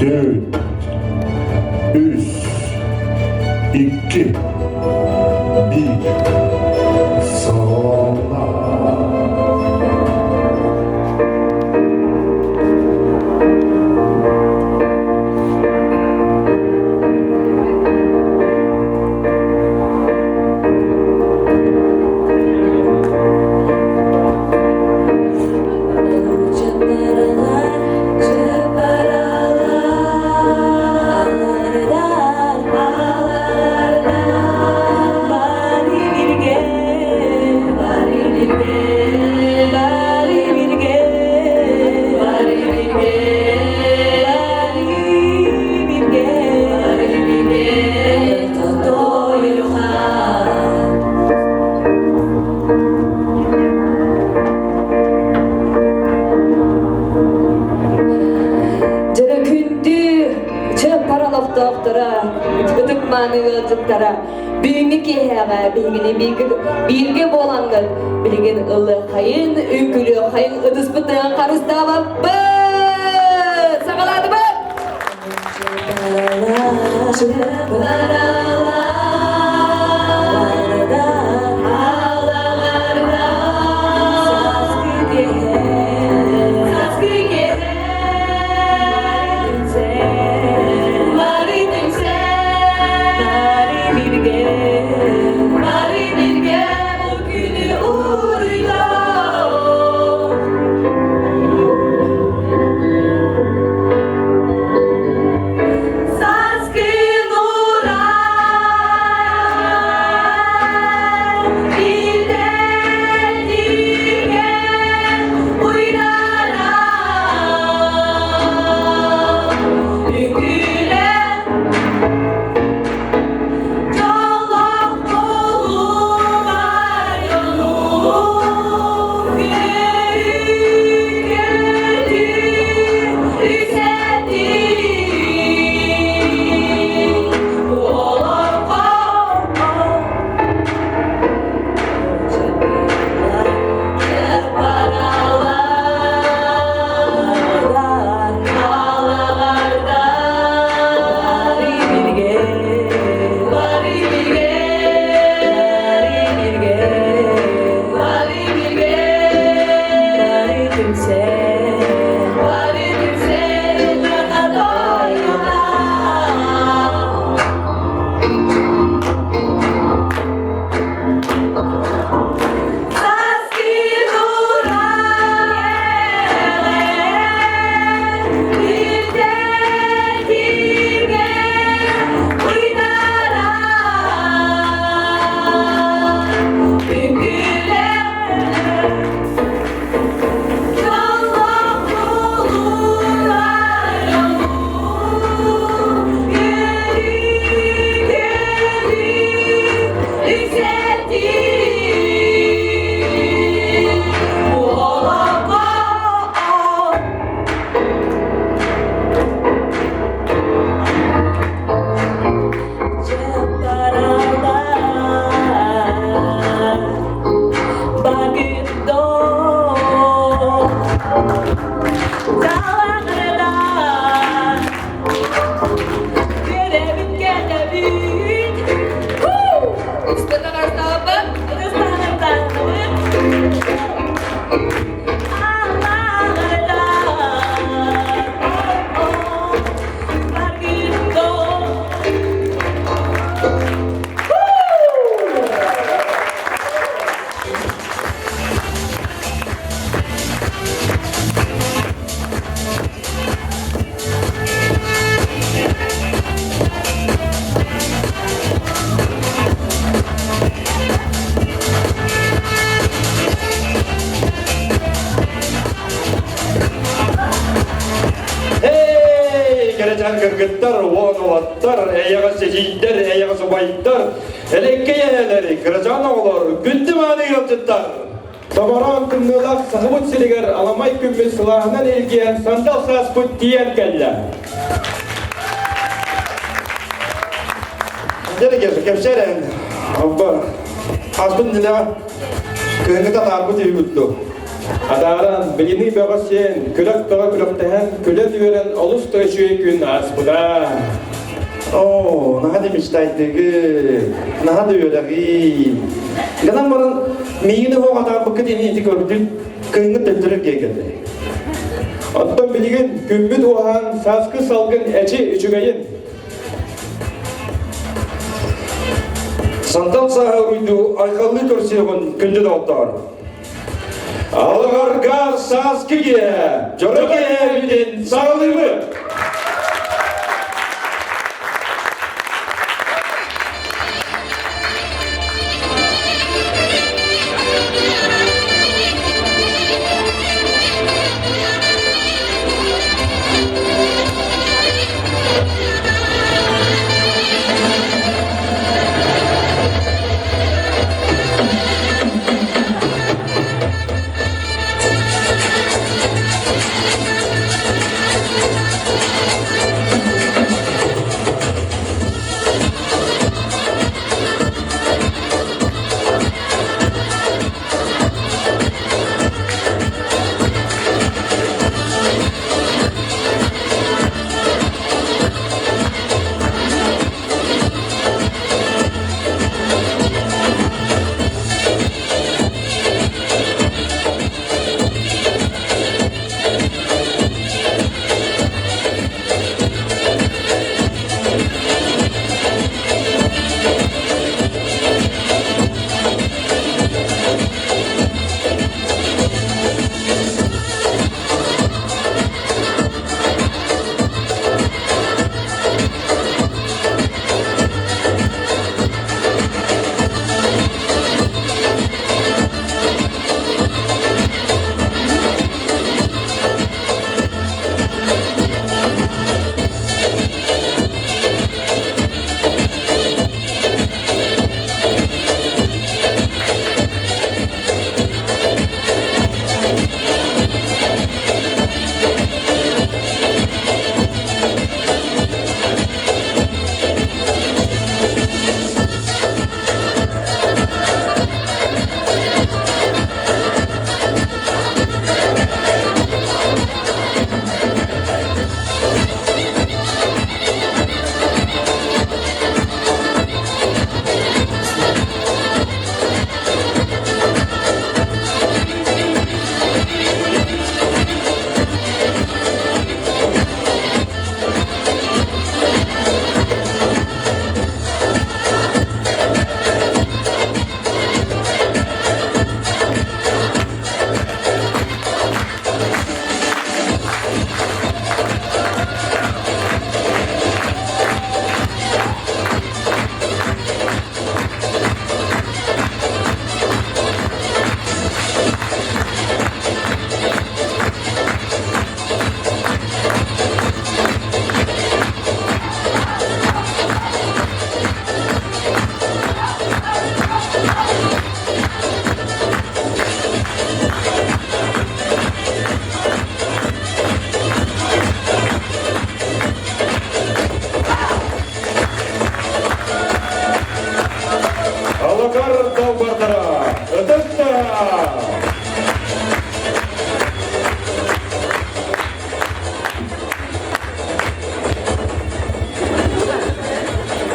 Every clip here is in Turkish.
4, 3, 2, 1. Sola. Bilge bolanlar bilgen ılı hayın ükülü hayın ıdıs bıtığı karısta babı sakaladı mı? Kırgıtlar, Vonovatlar, Eyağı Seciler, Eyağı Subaytlar, Elekkeyeleri, Kırıcan oğulur, Gündümanı yılcıtlar. Samaran kımnılak sahıbıt siliger, Alamay kümbül silahından ilgiyen, Sandal sasput diyen kelle. Deri gezir, kevseren, Abba, Asbın nila, Kıhıngıda tarbut iyi gütlü. Adaran bilini bağışlayan, külak bağa külaktahan, külen veren olus taşıyan gün asbıda. Oo, naha demiştaydığı, naha da öylegi. Gadan baran miyini hoğada bıkı deneyinti gördün, kıyını tüttürüp geldi. Attan bilgen gümbüt oğan, saskı salgın eci üçügeyin. Sandal saha uydu, aykallı törseğin kündü de otlar. Ağlarga saskıge, jöröge evinin sağlığı.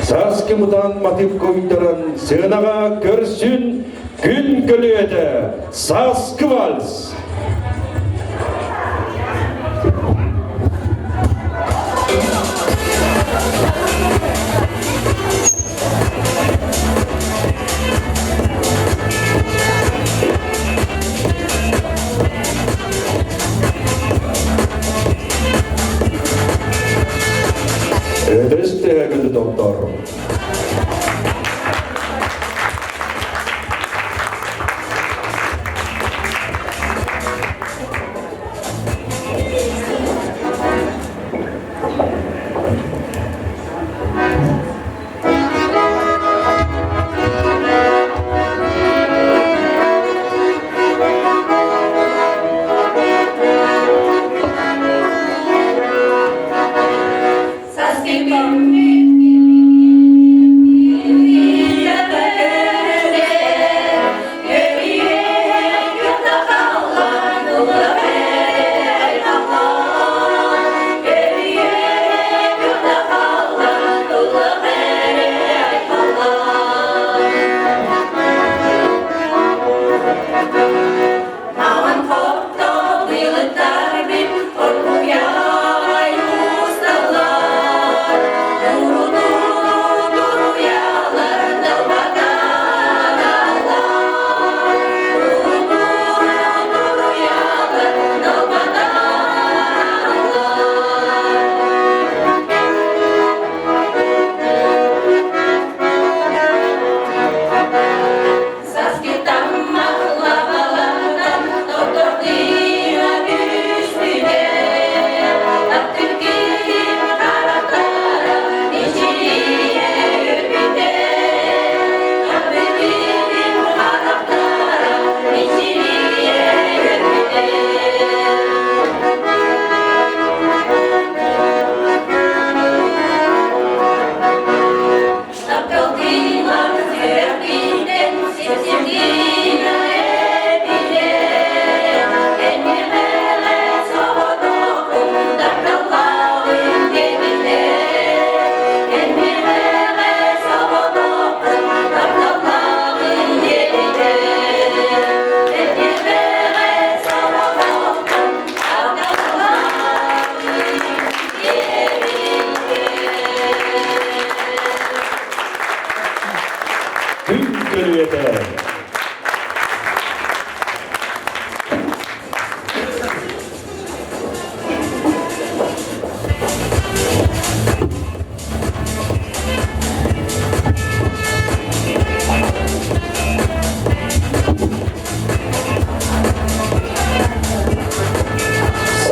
Saskımıdan matip koyunların sığınağa görsün gün gölüyede Saskı vals. Ödeste güldü doktor.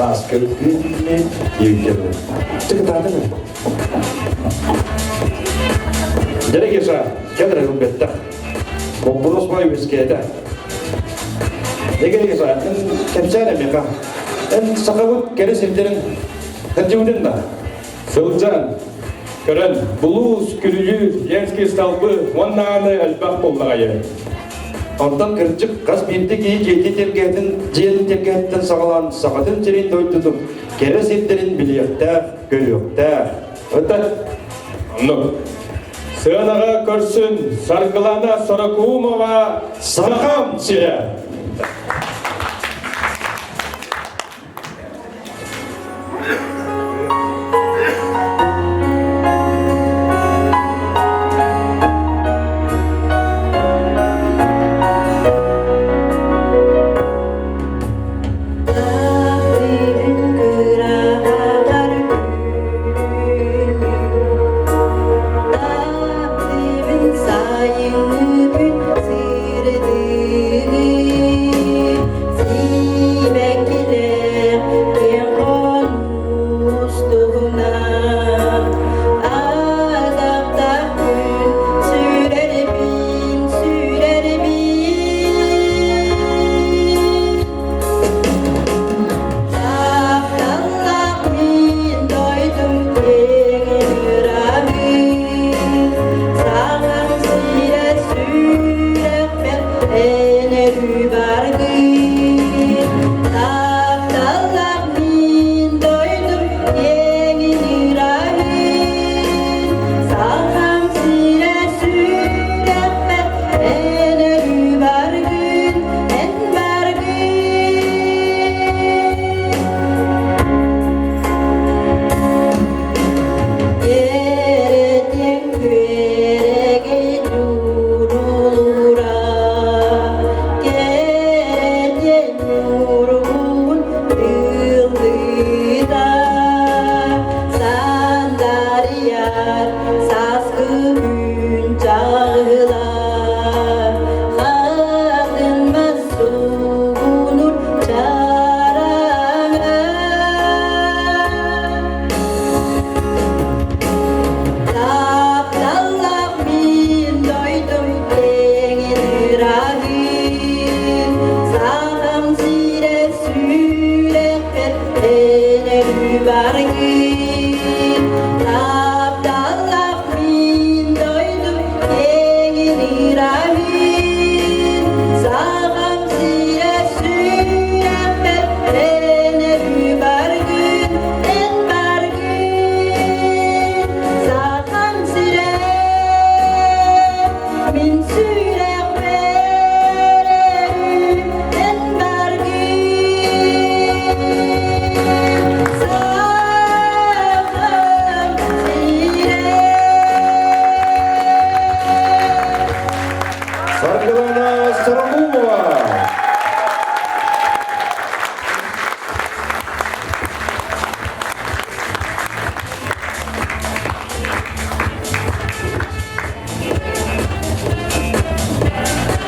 Saskı günni yükleri. Tıkıtadı mı? Gerek yasa, kadar elbette. Komponos boy viskede. Ne gerek yasa, kemsene mi ka? En sakavut kere sildirin hıcıvdın da. Сылжан, көрін, бұлуыз күлілі, ленске сталбы, оннағаны әлбақ болдағайы. Ondan kırıcık gaz birdi ki jeti terketin, jeti terketin sağlan sağatın çirin doytudum. Kere sildirin biliyekte, görüyekte. Өті, ну, сығанаға көрсін, сарқылана Сорокумова Сахам сире.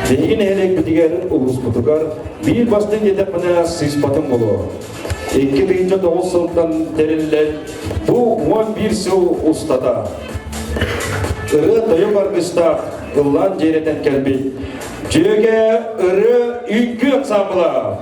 Değin helek bitigerin ulus mutukar, bir bastın yedek bana sispatın bulu. 2009 sınıftan derilen bu 11 yıl ustada. Irı toyum arkışta ıllan cereten kelbi. Jöge ırı ünkü ansambla.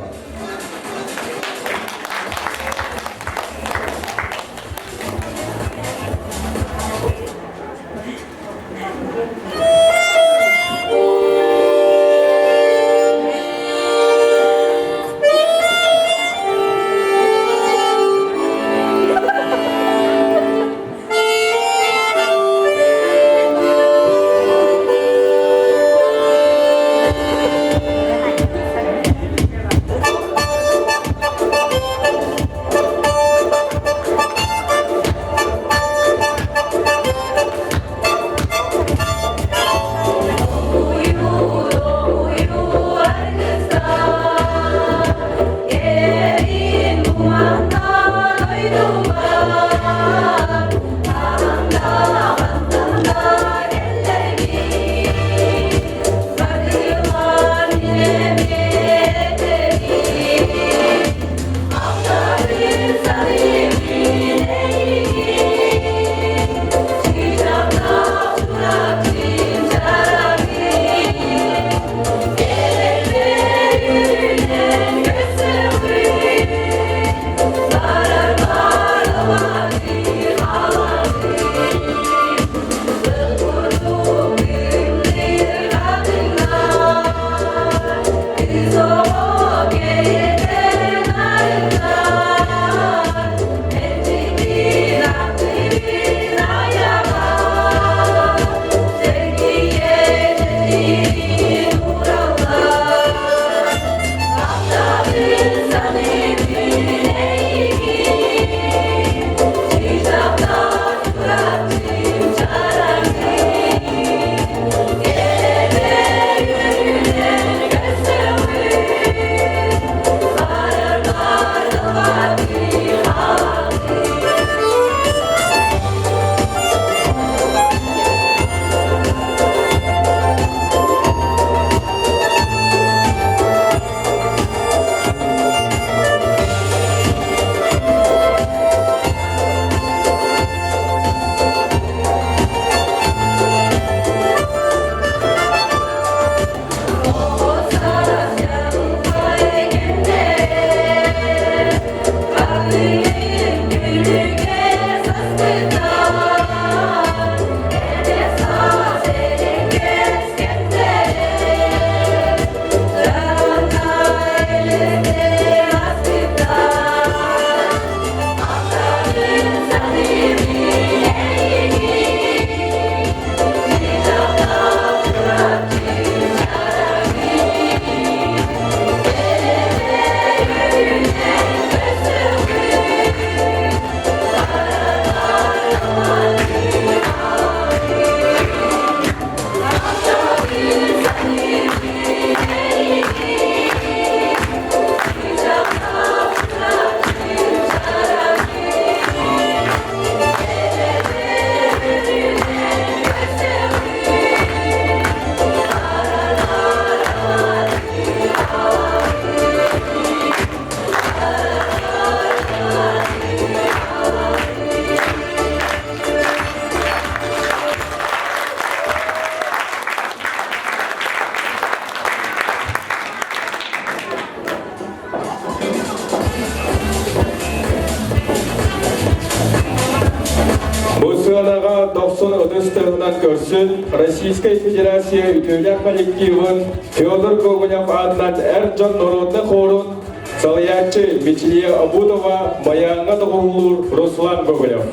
Олсон ыдыстығынан көрсін Российская Федерация үтеулер коллективін Федор Гоголев адынан әр жан народны хорун Салаячы Мечилия Абудова баяңа дұғылыр Руслан Гоголев.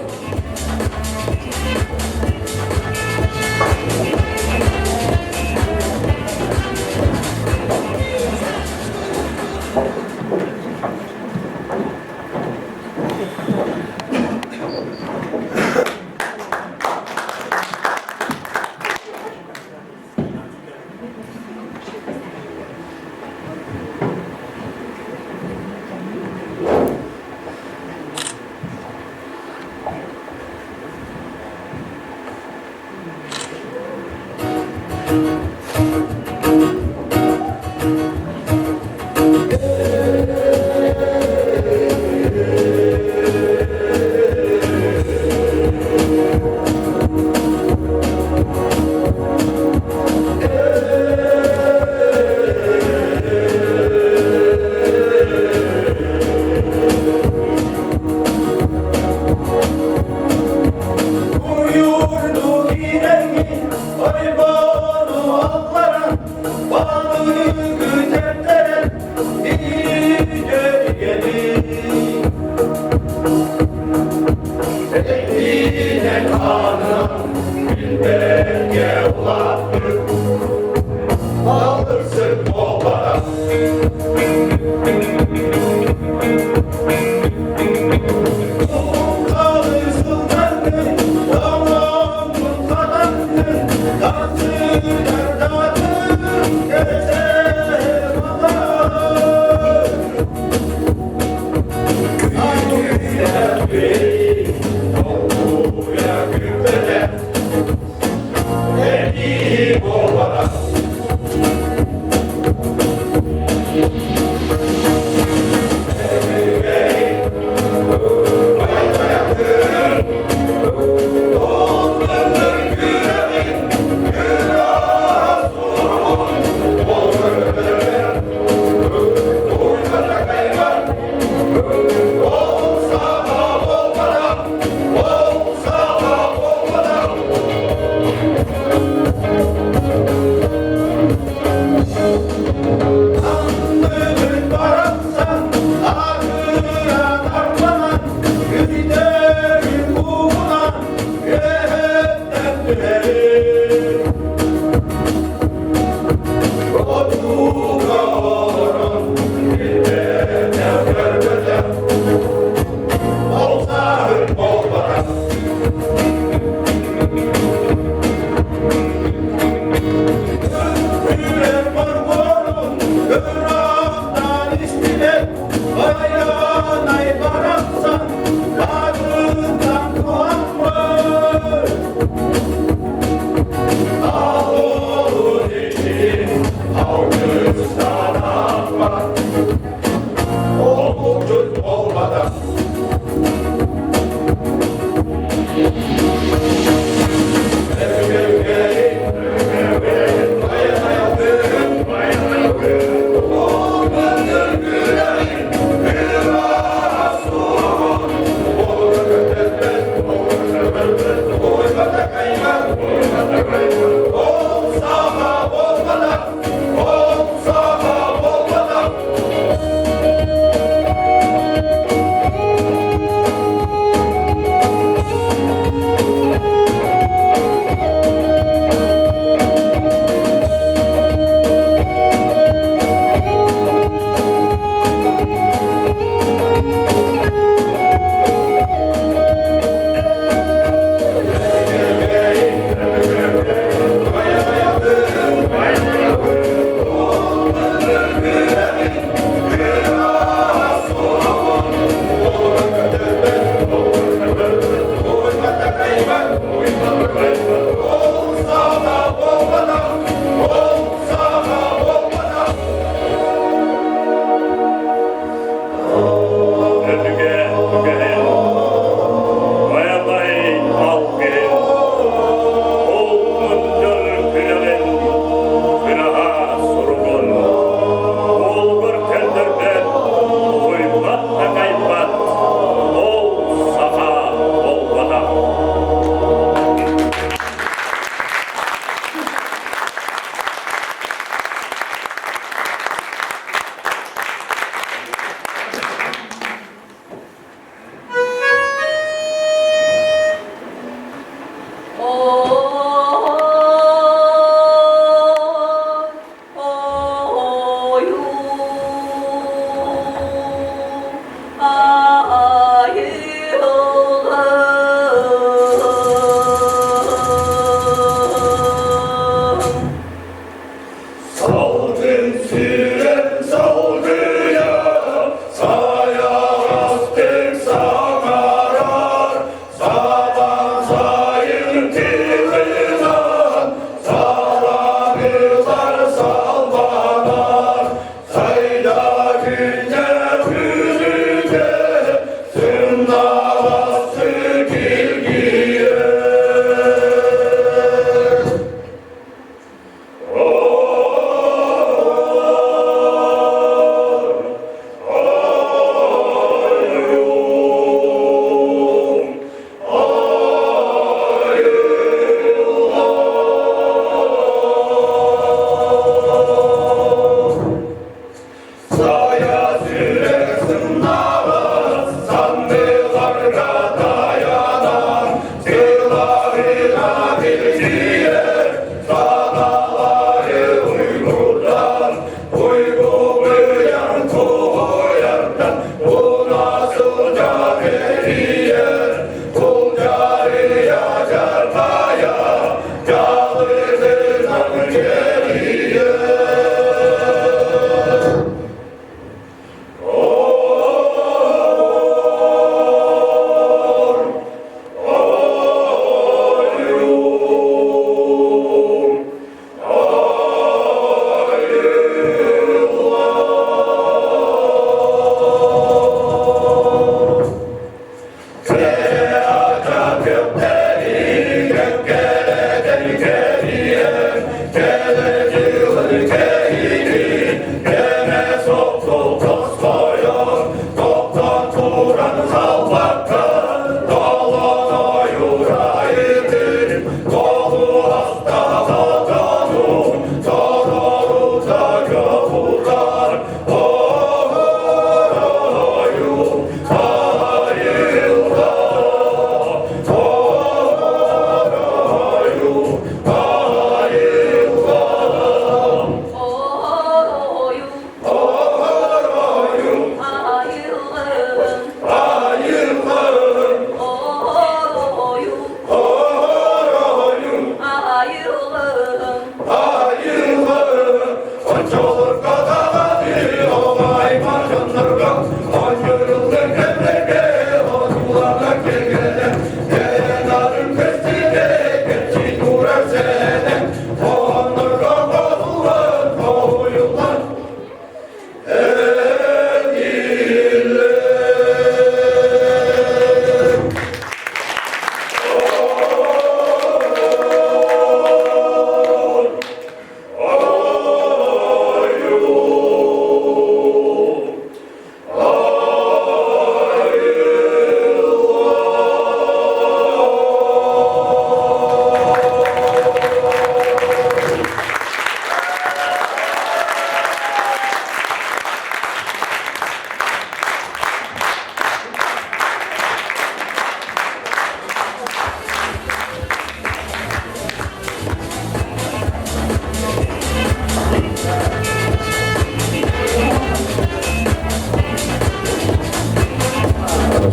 Ол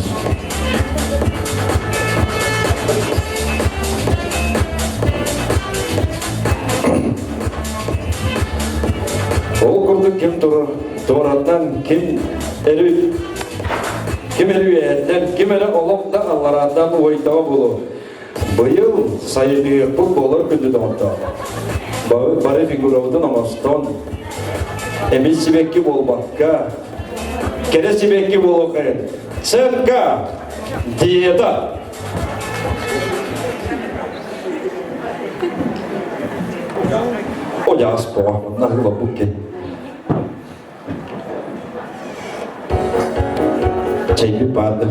курдук ким туратан ким элүү эттен ким эле олоңда алларандан ойдоо болу. Быйыл сайыгы болор күндү дамакта. Бары фигуровдун амастон эмис сибекки болбакка кере сибекки болокка церка диета Ojas po, nahilo bukin. Cai pad.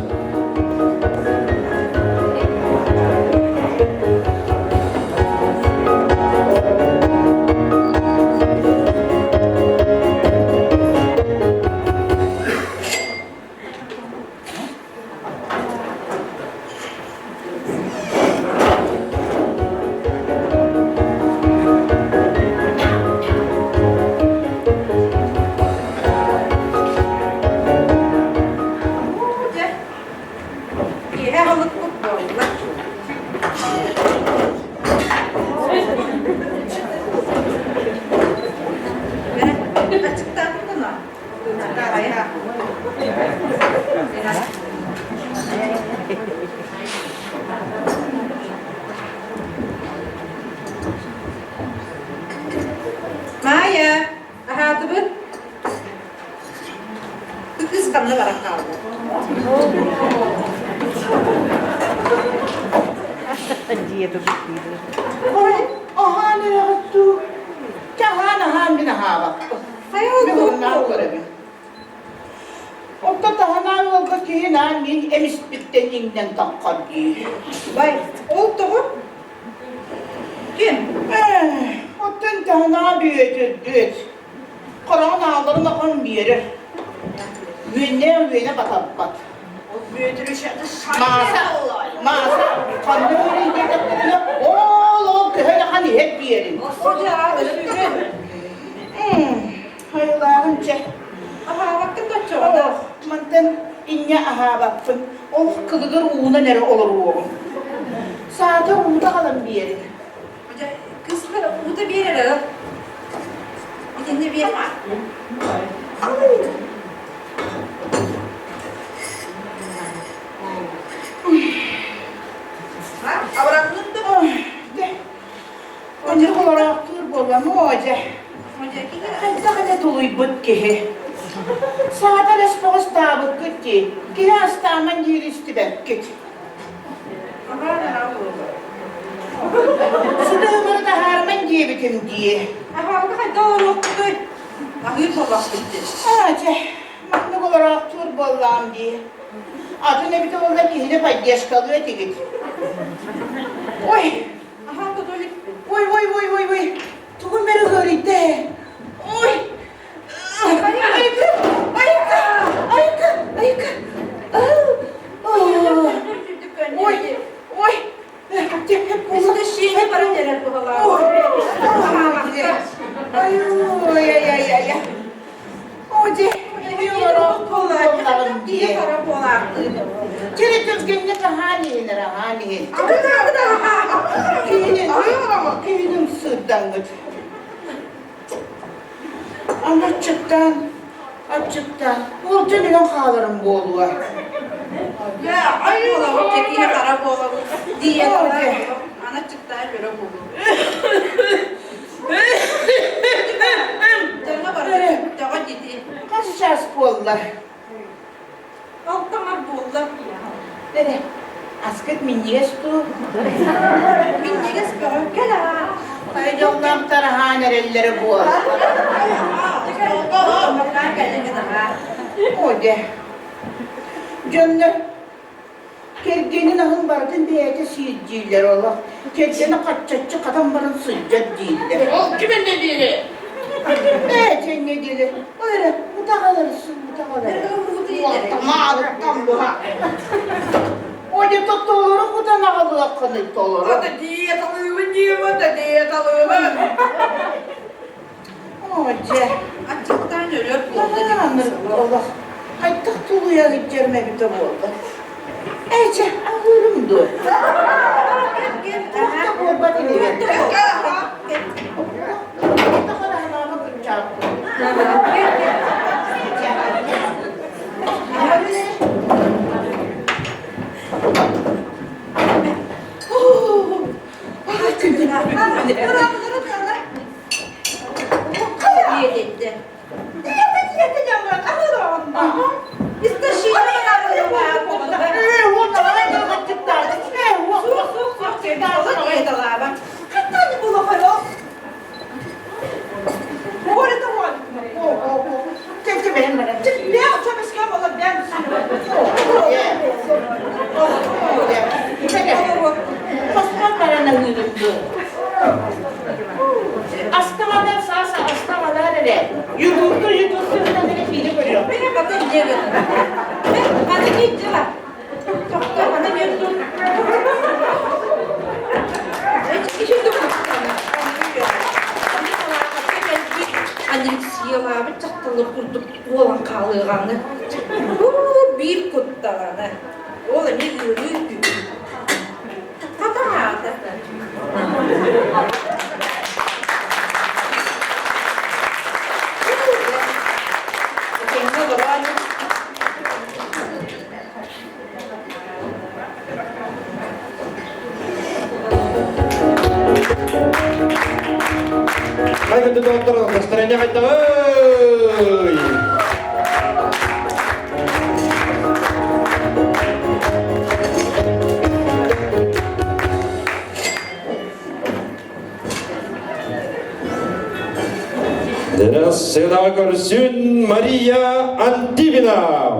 Maya, ahatı bu. Kız kanlı var kaldı. Oy, aha ne yaptı? Cahana hamdine hava. Hayal bu. Otta tahana olga ki min emis bitten inden takkadi. Vay, oldu mu? Kim? Ottan tahana büyüdü. Karan ağlarına kan bir yere. Güne bat. O büyüdürüşe de Masa, kandı öyle yedik. Oğlum, köhele hani hep bir yerin. Ocağı ölümcü. Hayırlarınca. Aha bakın da çok. Oh, mantan inya aha bakın. Oh, kılıdır uğuna nere olur oğlum. Sağda uğda kalan bir yerin. Hoca kızlar bu da bir yere. Bir de bir yer var. Ha, avratlık da. Önce olarak dur bolam hoca. Hoca ki Kaya tuloy bot ki. Sağda respons tabuk ki. Kaya astaman yiristi bekket. aha ne oldu? Sıdığımını da harman diyebitim diye. Aha bu doğru oldu. Ahır babası gitti. Hoca, mantık olarak dur bolam diye. Adı ne bitim oldu ki yine paydaş kalıyor tigit. Oy, Aha bu da öyle. oy. Tukun beni görüydü. Oy. Ayıkı. Oy. Biz de şeyini para verir bu hala. Aha bak. Ay. Oje, biliyorlar kollarım Diye diye. para polardı. Çelik düzgünlük hani. Akıda. Köyünün sırdan gıt. Ama açıktan. Olca milyon kalırım bu oluğa. Ya ayı ola tekiye para pola diye para. Ana çıktı göre bu. Dene var. Daha ciddi. Kaç şans bollar. Alttan buldu. Dede, asket minniges tu. Bindiğiniz böyle gel ha. Ay yollam tarahanerelleri bu. Oje. Cönne. Kergenin ahın bardın diyete siyirciler ola. Kergeni kaçacakçı kadın barın sıcak değiller. O kimin dediğini? Sen ne dedi? Öyle mutakalırsın. Mağlıktan bu ha. Oje tuttu olur, bu da nağlığa kanıt olur. Diyet alıyor. Oje. Açıktan ölüyor. Allah. Ay tık tuluya gideceğime bir de oldu. Ece, ağırımdı. Çok da borba dedi. Çok da hanıma kırçaktı. Astamadan sağsa astamalar öyle. Yutuldu yutuldu öyle biri görüyor. Benim bakın cebim. Hadi git cevap. Çok da bana gördün. Hiç işim yok. Annelik siyalar bir çattalı kurduk. Olan kalığanı. Bir kuttalanı. Ola ne yürüyüp. Tamam. Haydi doktor, gösterene haydi. Oy! Teraz sıra görsün Maria Antivina.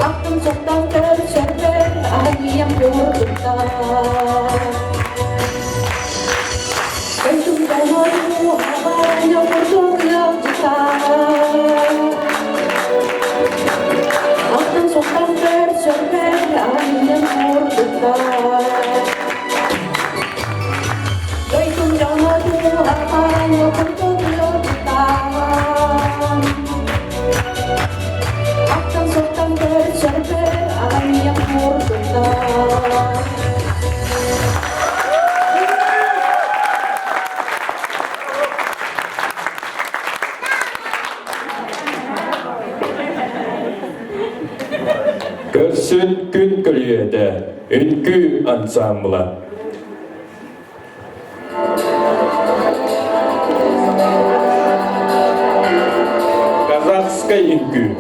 Aklım çoktan görüşerler Annem yurdumda Gözüm dolu havaya vurdum yolcuda Aklım çoktan görüşerler Annem yurdumda Gözüm dolu havaya vurdum yolcuda Aklım çoktan görüşerler Annem yurdumda Görsün gün gölüyede ünkü ansambla. Казахская ünkü.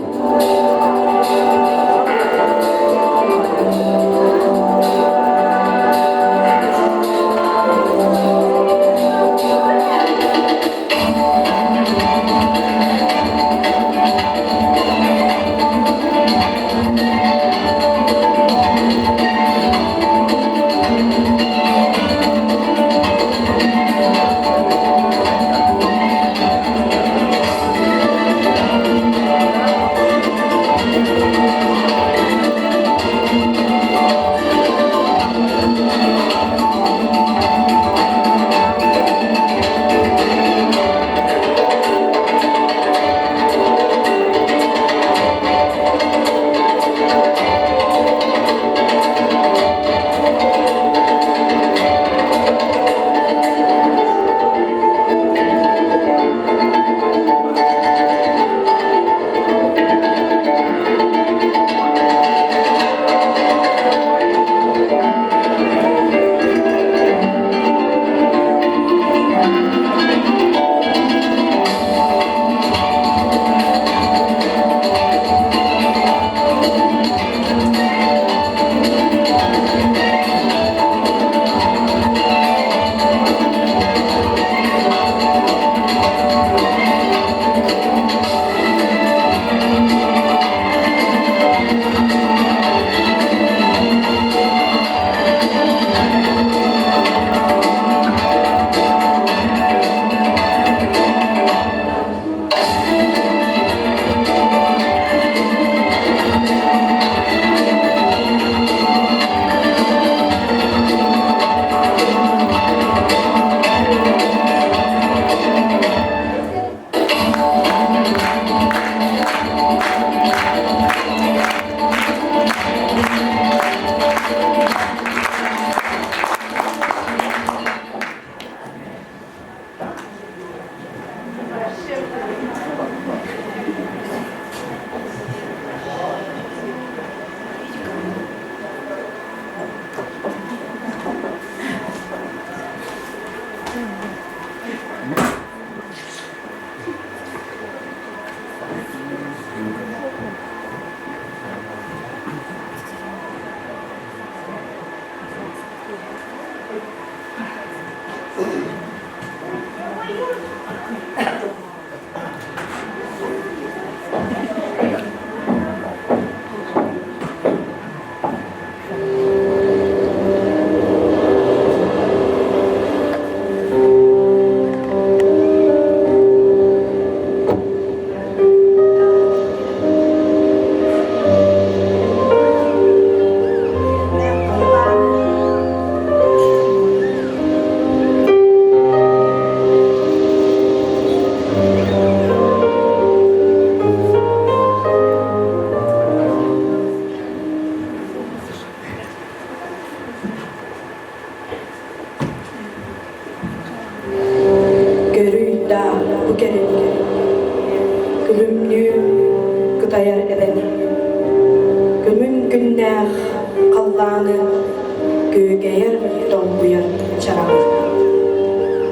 Göğeyer doluyar çarağı.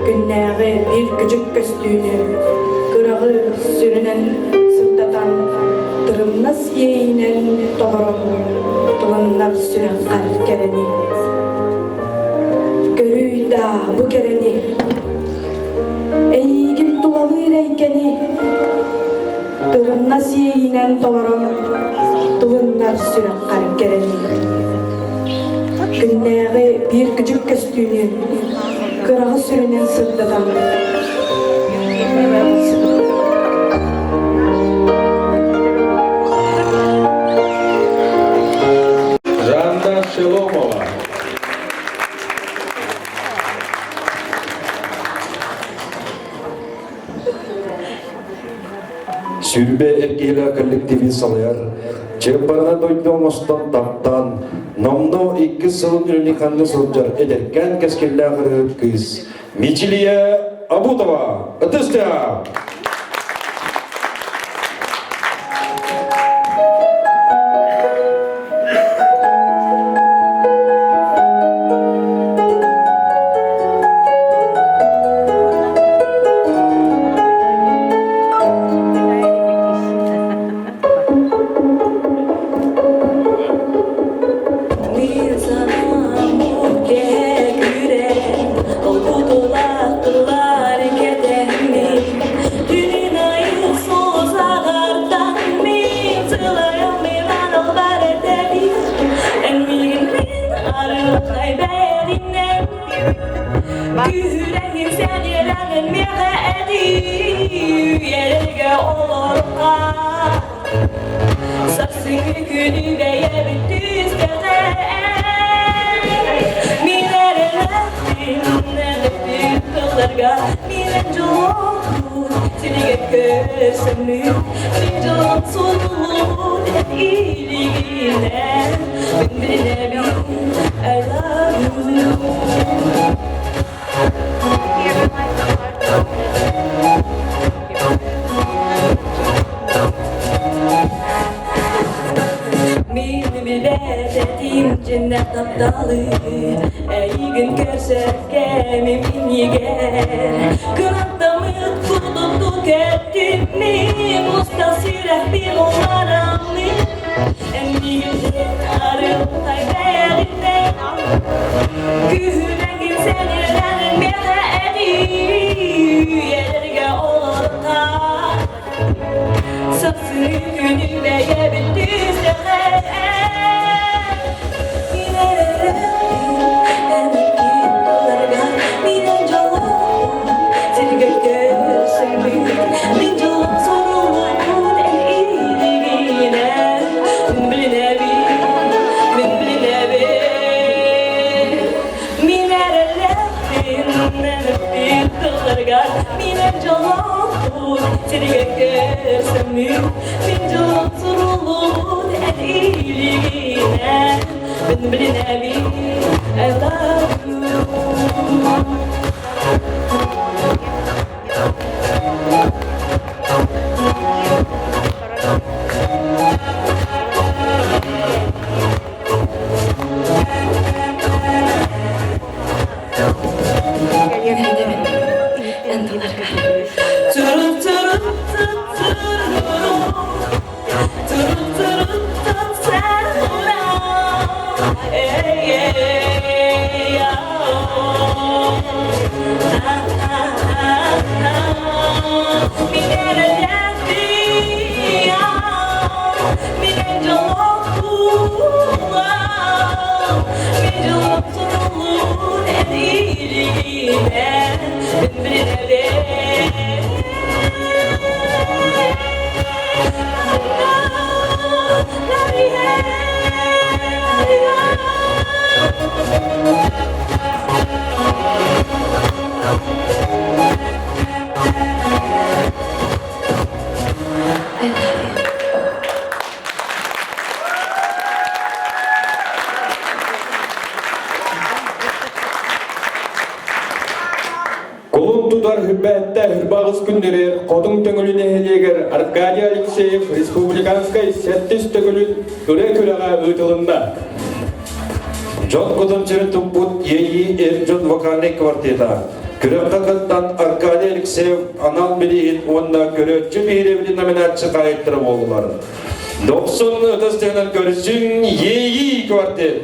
Günleri bir küçük köstüğünü, kırağı sürünen sırtatan, tırımnaz yeyinen doğru, dolanlar süren kalp kereni. Görüy da bu kereni, eygil dolalı reykeni, Tılınna siyinen tolaram, tılınnar sürek karıp gereni. Günnäge bir küçük köstüğünü, kırağı sürünen sırtladan. Randa Шеломова. Sürbe erkeğiyle kollektivi salayar. Çeparına doydu olmasından taptan. Namno 2 sılın ünlü kanlı sılcar ederken keskerle kırıp kız. Michiliye Abudova. Atıstya. Cennet aptalı, ey gün görserken emin yeger. Kınatta mı tutup tüketti mi? Mustasireh bir olanamı. En bir arım kaybedinde. Gühüne senelerin bir edi. Yerge olurta. Saksını günü ve yebildi I love you. Kolun tutar hübbette hürbağız günleri, kodun töngülüne hediyeger Arkadiy Alekseyev Respublikanskay Settis töngülün üre-küreğe ötülünde. John Kodumçer'in tumput yeyi Erjon vokalnik kvarteta. Kürekta kattan Arkadiy Alekseyev anal bilihin onda körötçü birevli nominatçı kayıttırı oldular. 90 ötestenen görüşün yeyi kvartet.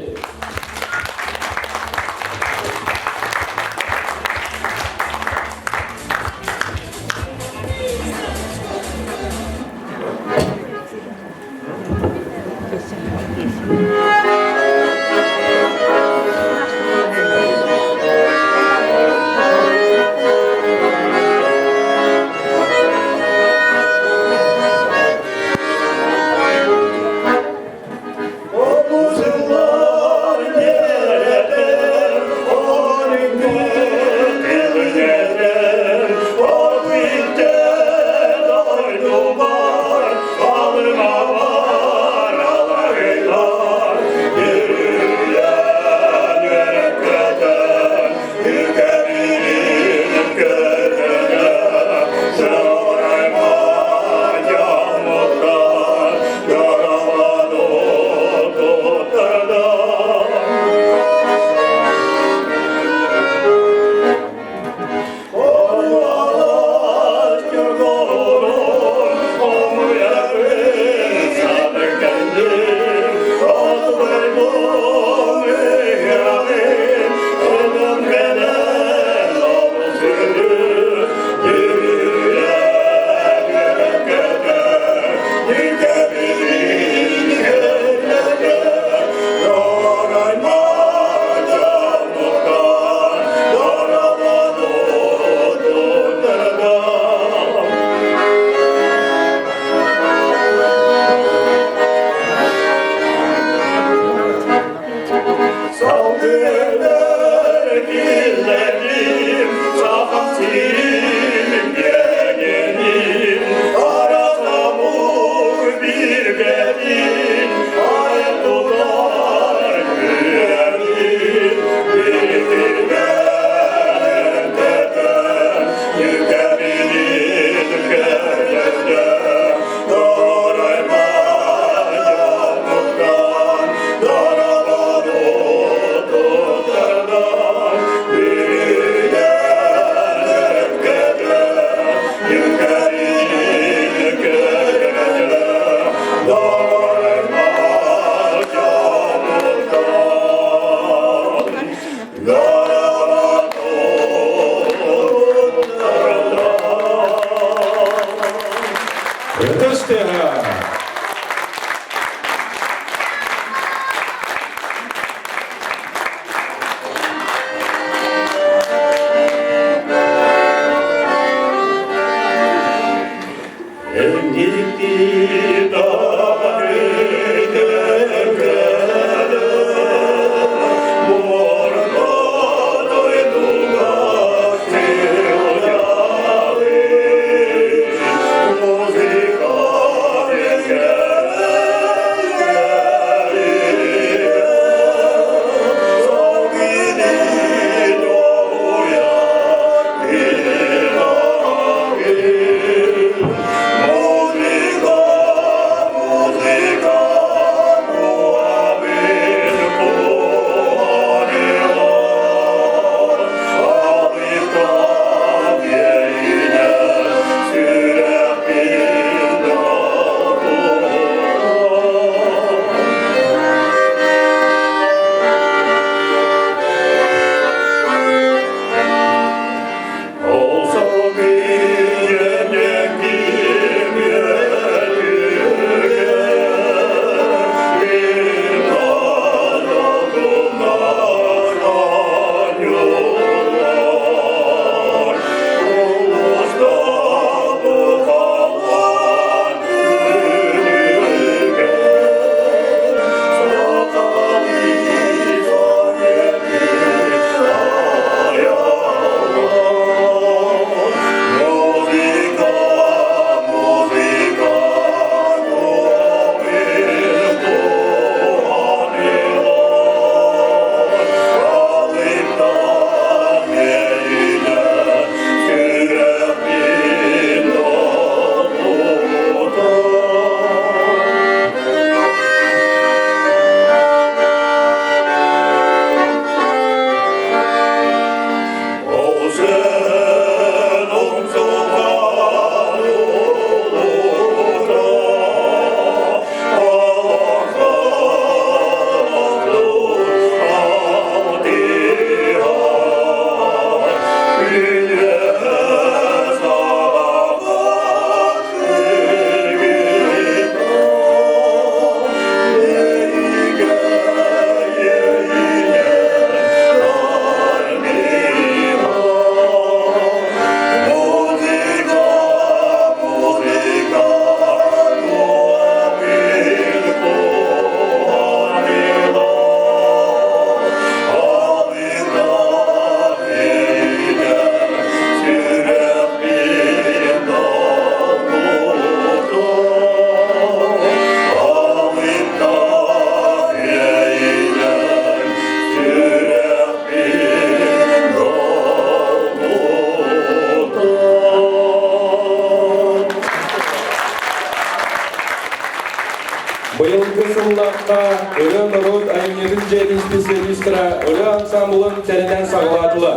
Быйылгы сыллаққа өрі народ айнерін жерін специалистра өрі ансамблын тәрінен сағыладылы.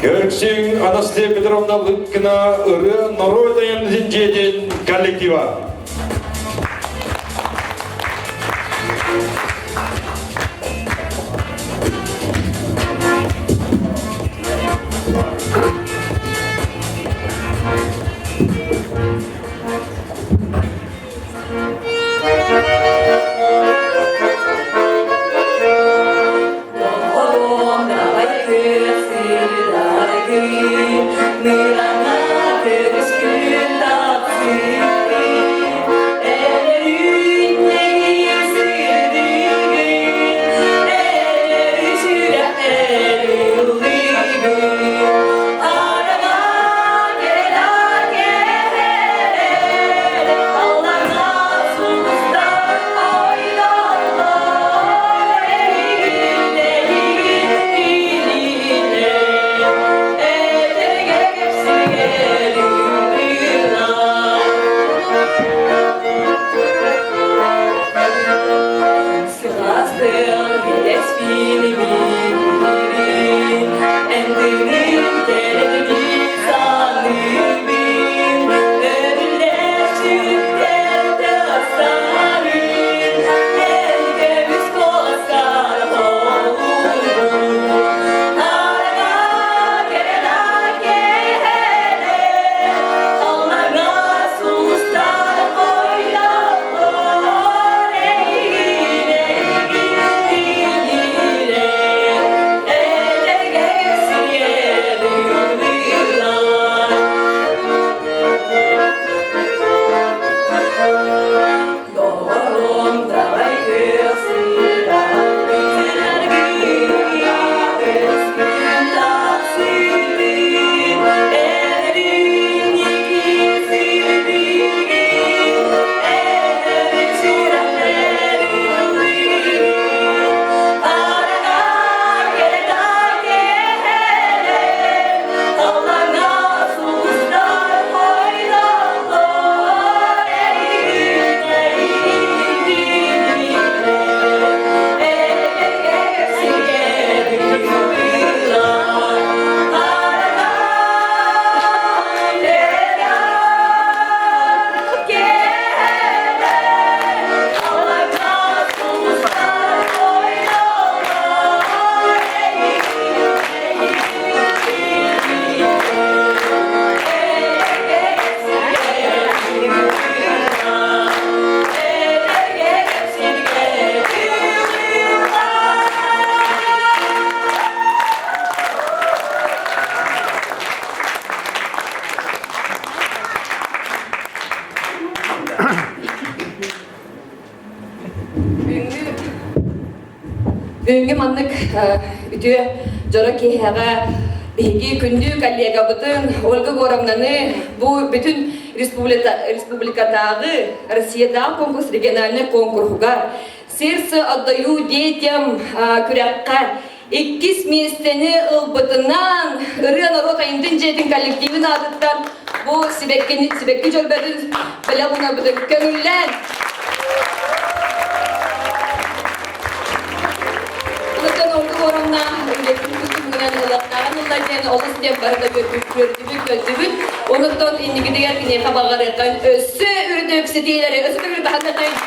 Көріксің Анастасия Петровна Лыткина өрі народ айнерін жерін коллектива. Thank you. Бүгінгі маннык үті жора кейхаға бейгі күнді коллега бұтын Ольга Горовнаны бұл бүтін республикадағы Россиядағы конкурс региональный конкурсуға «Сердце отдаю детям» күрәққа 2 местені ұлбытынан ұры народ айындың жетін коллективін адыттан бұл себекке жөрбәдің білі бұна бұдың көңіллән. Ұлыстан Ольга Горовна үлектің күстігінен ұлақтағын ұллайден олыс деп барда көрдібін. Онықтан индігідегер кіне қабағар еқан өсі үрді өпсетейлері, өсі үрді хаттақайын.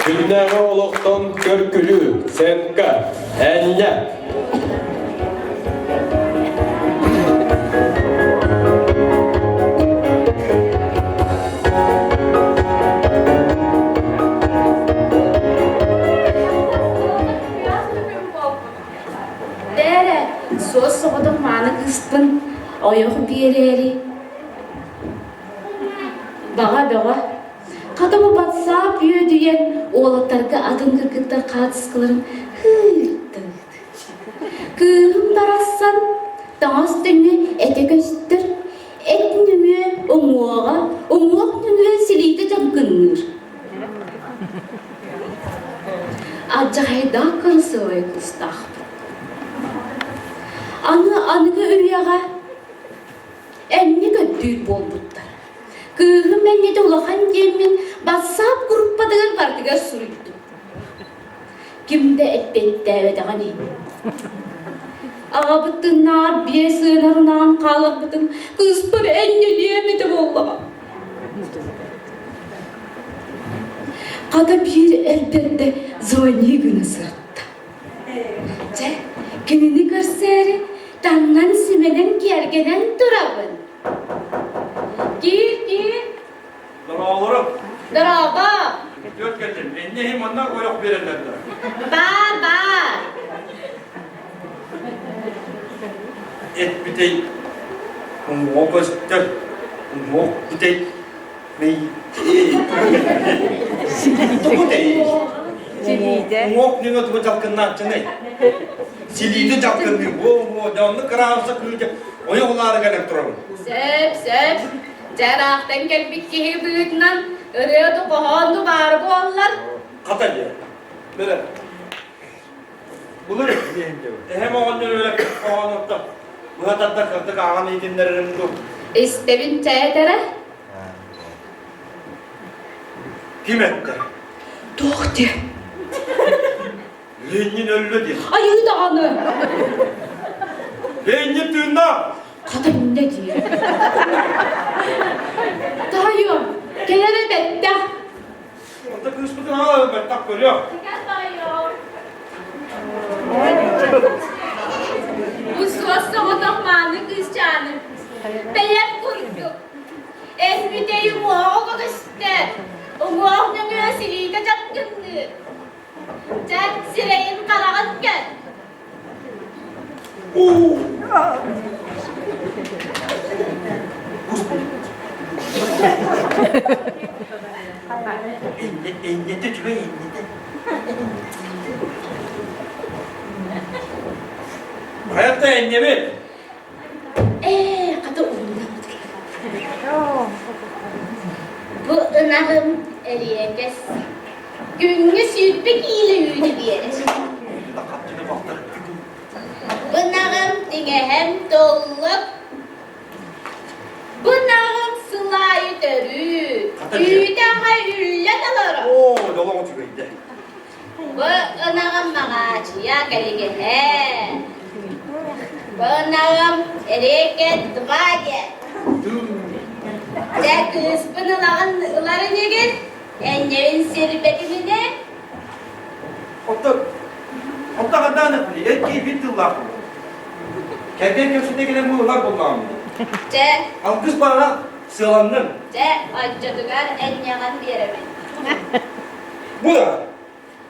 Günleri oluktan körkülü, senka, enne. Dere, söz soğudum manı kıspın, oyoğu bireri. Bağa. Kadımı batsap yö diyen oğlatlarga adın kırkıkta katıskılarım hıhtı. Kığım darassan, dağız dünü ete göstür. Et nümü omuağa, omuaq nümü siliydi camkınır. Acayda kırsı oy kıstaq. Anıgı ürüyağa, emni göttüğür bolbuttar. Kığım enne de ulağan yemin batsap gruppadığın partiga sürüldü. Kimde etbet devedağını. Ağabıttınlar, biye sığınarından kalabıttın. Kız bir enneliyemedi bolla. Kada bir elbette zoni günü sırtta. Gününü görseri, damlan simeden gergeden durabın. Gir. Dağlarım. Duraba. Dört geçin. Ennehim ondan koyuk verirler. Bar. Et bitey. O göster. O bitey. Ney? Bitey. Siliydi. O ne kadar çalkınlar çene. Siliydi çalkındı. O canlı kırarsa kırıcı. O yollara gelip duralım. Sep. Cerrahtan gelip ki büyütünden ırığı kohandı var bu onlar. Katal ya. Böyle. Bulur. Hem onun öyle kohanıpta. Bu hatatta kırdık ağam edinlerin bu. İstevin çeydere. Kim etti? Doğdu. Lenin öldü diye. Ayı da anı. Lenin düğünde. Kadın ne diyor? Dayı, gelene bekle. Orada kısmıkın alalım ben tak görüyor. Gel dayı. Bu sosu otomanlı kız canım. Beyek kurdu. Esmiteyi muhakkak ister. Umuğunun göğsüyle çapkındı. Sen sireyin karağıt gel. Enyete tübe enyete. Hayatta enyemi. Kadın uyumadı. Bu ınahım eriye kes. Günlü sütmek ile yürüdü bir yere. Bu nağım dine hem dolup. Bu nağım sılayı dörü. Üyde hayırlı dalarım. Oo, dolama tübeydi. Bu ınağım mağacıya gelige. Bu ınağım eriye kes duvaye. Sen kıspın ılağın negin. Ennerin serbetimini ne? Otta kadar ne kılıyor? Erkeği bitti ılak. Kerken köşede gelen bu ılak olmam. Al kız bana sığlandın. Accadıgar en yalan bir yere ben. Bu da.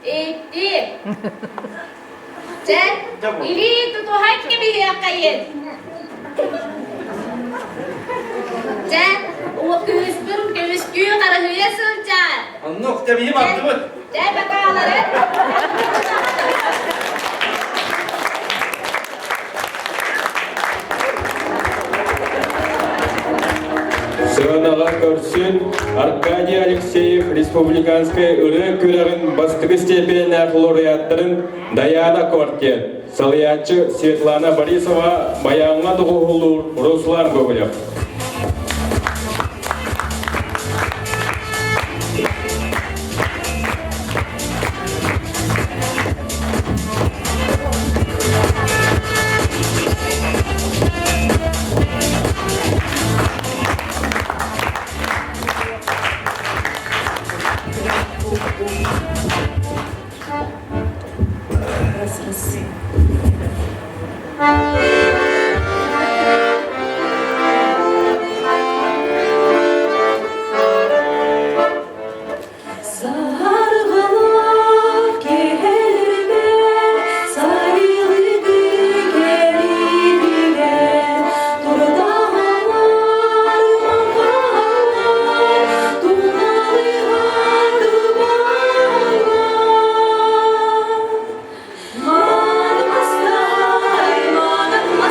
Ettim. İri tutu hakkı bir yakayın. O kısküyü karahıya sığıncan. Anlık tabii baktı mı? Bakalım. Сығанаға көрсін Аркадий Алексеев Республиканская ұры көрігін бастығы степені лауреаттарын Даяна Квартет, салиятчы Светлана Борисова, баянға тұғылыр Руслан Гоголев. Manım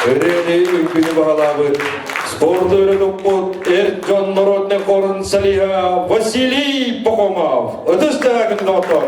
Öreli ülkünü bağlabı. Sporda öğretip Ercan Народный хорын Салиха Василий Пахомов. Ыдыстагын доктор.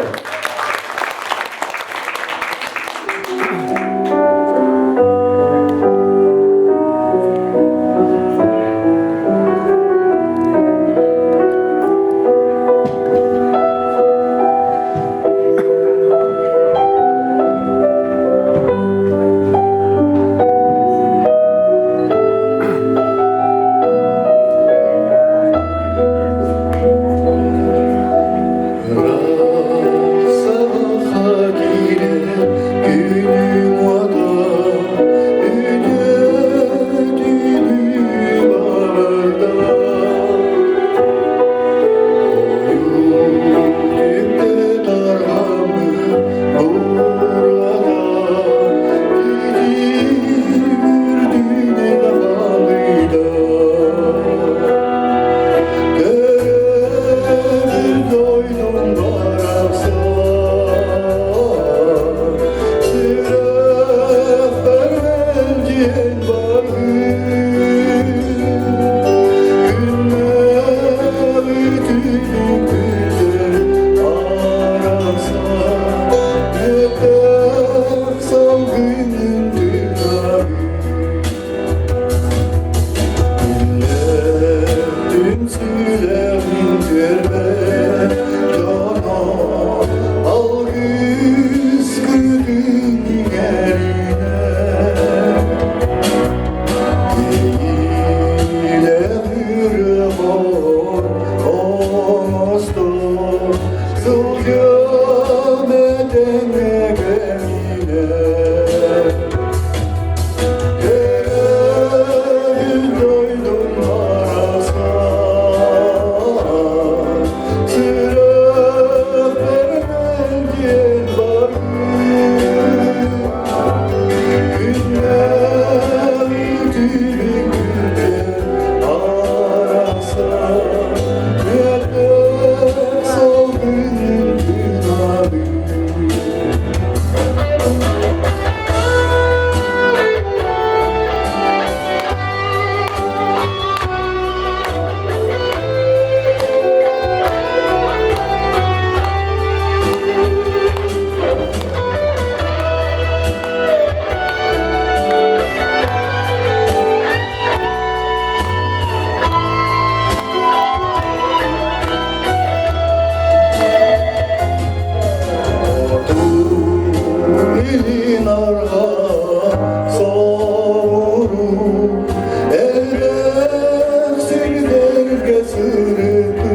Elbek sevgilerge sırıtır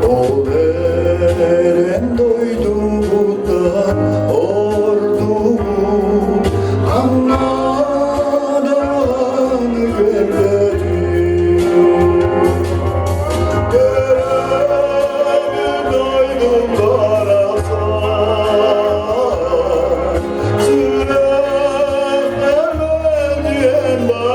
Ol eren doydu da ordu anladan verdi Görevi doydum karasan Sürek vermediyen bana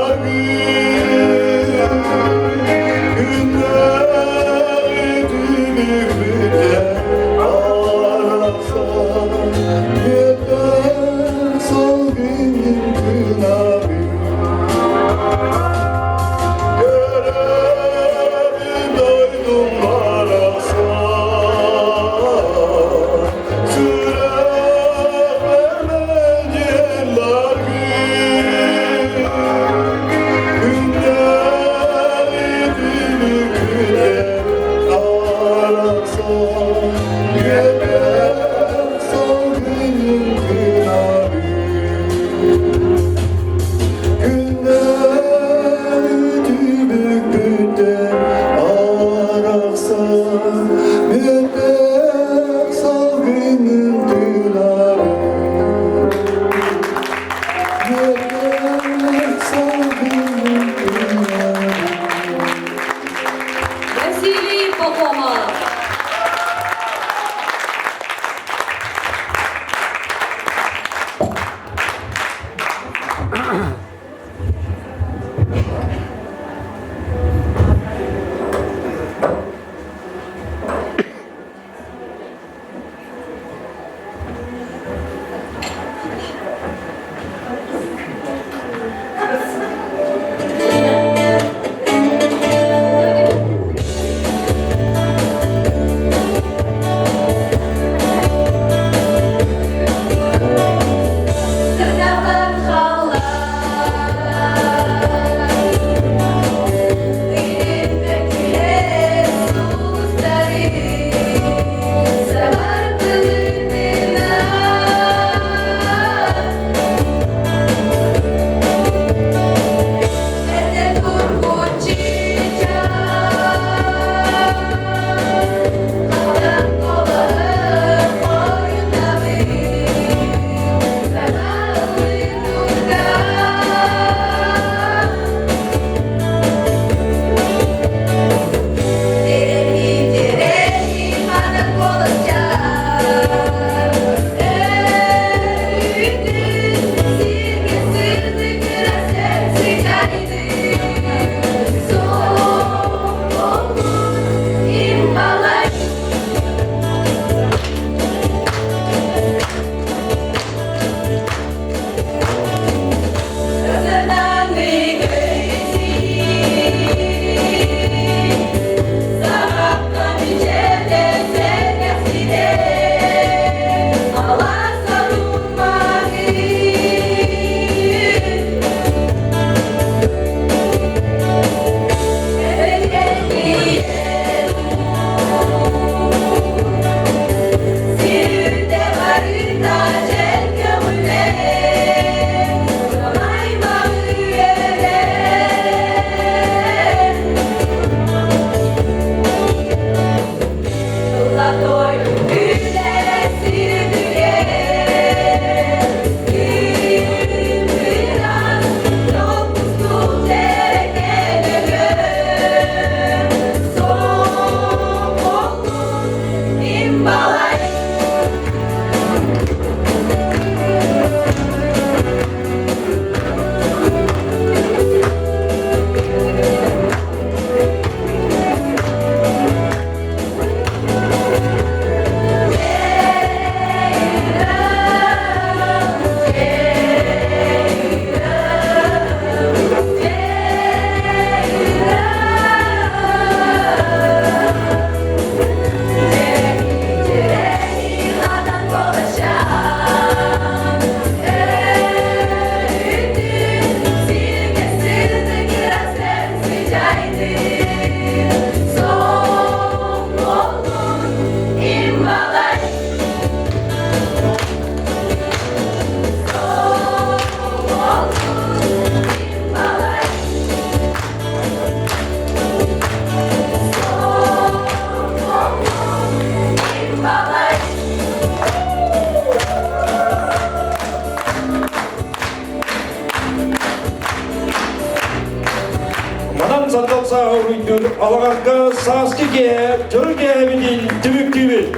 sağırıydır, alağarka saskı ge, tür gebidil, tümük gibi.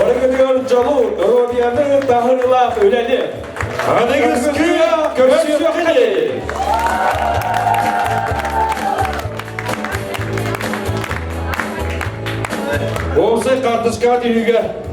Onu gidiyor Calu, Rodiyan'ı dahırla öleli. Hadi kız ki, görsüyor hadi. Olsa kardeş kağıt yürüge.